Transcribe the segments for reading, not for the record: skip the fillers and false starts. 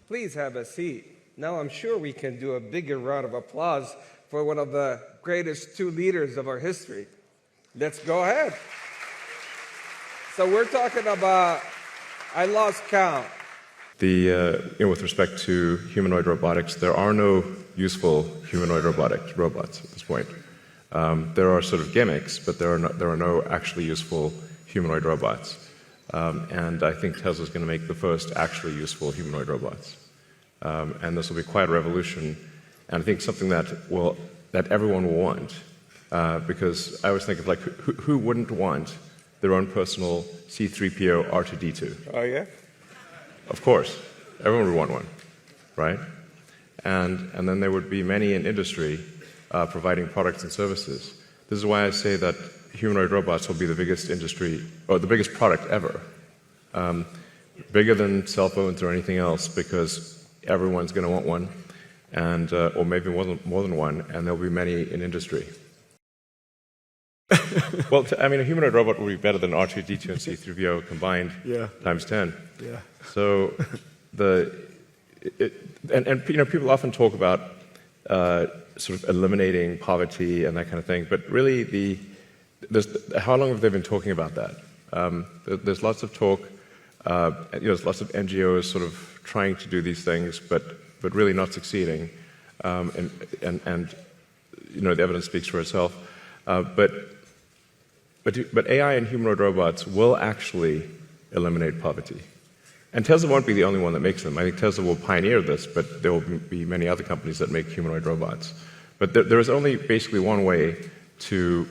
Please have a seat. Now I'm sure we can do a bigger round of applause for one of the greatest two leaders of our history. Let's go ahead. So we're talking about, I lost count. With respect to humanoid robotics, there are no useful humanoid robots at this point. There are sort of gimmicks, but there are no actually useful humanoid robots. And I think Tesla's going to make the first actually useful humanoid robots. And this will be quite a revolution, and I think something that everyone will want. Because I always think of like, who wouldn't want their own personal C-3PO R2-D2? Oh yeah? Of course, everyone would want one, right? And then there would be many in industry providing products and services. This is why I say that humanoid robots will be the biggest industry, or the biggest product ever. Bigger than cell phones or anything else, because everyone's going to want one, and or maybe more than one, and there'll be many in industry. Well, I mean, a humanoid robot would be better than R2-D2 and C-3PO combined times 10. Yeah. So people often talk about sort of eliminating poverty and that kind of thing, but really how long have they been talking about that? There's lots of talk. There's lots of NGOs sort of trying to do these things, but really not succeeding. And the evidence speaks for itself. But AI and humanoid robots will actually eliminate poverty. And Tesla won't be the only one that makes them. I think Tesla will pioneer this, but there will be many other companies that make humanoid robots. But there is only basically one way to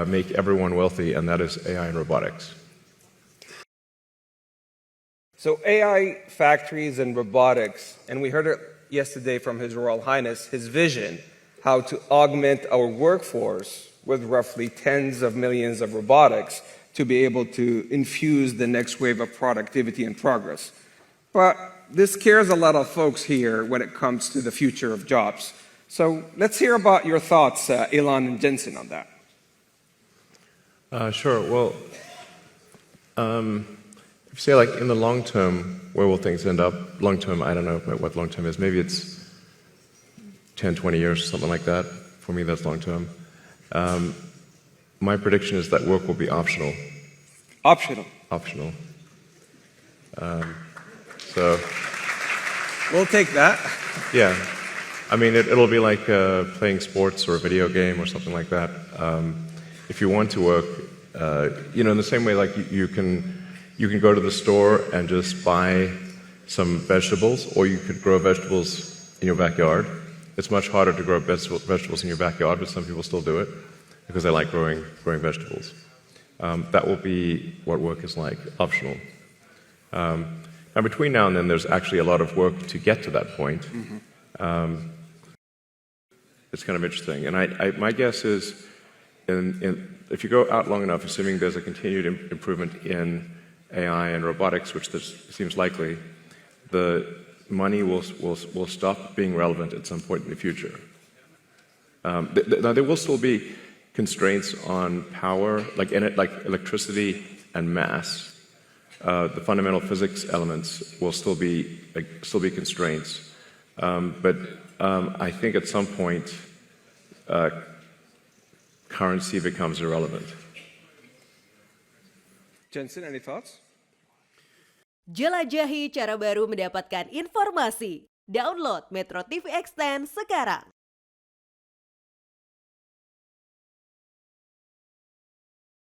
make everyone wealthy, and that is AI and robotics. So AI factories and robotics, and we heard it yesterday from His Royal Highness, his vision, how to augment our workforce with roughly tens of millions of robotics to be able to infuse the next wave of productivity and progress. But this scares a lot of folks here when it comes to the future of jobs. So let's hear about your thoughts, Elon and Jensen, on that. Sure. Well, if you say like in the long term, where will things end up? Long term, I don't know what long term is. Maybe it's 10, 20 years, something like that. For me, that's long term. My prediction is that work will be optional. Optional? Optional. So... We'll take that. Yeah. I mean, it'll be like playing sports or a video game or something like that. If you want to work, in the same way like you can go to the store and just buy some vegetables, or you could grow vegetables in your backyard. It's much harder to grow vegetables in your backyard, but some people still do it because they like growing vegetables. That will be what work is like, optional. Now, between now and then, there's actually a lot of work to get to that point. Mm-hmm. It's kind of interesting. And my guess is, if you go out long enough, assuming there's a continued improvement in AI and robotics, which seems likely, the money will stop being relevant at some point in the future. Now, there will still be constraints on power, like electricity and mass. The fundamental physics elements will still be constraints. But I think at some point, currency becomes irrelevant. Jensen, any thoughts? Jelajahi cara baru mendapatkan informasi. Download MetroTV Extend sekarang.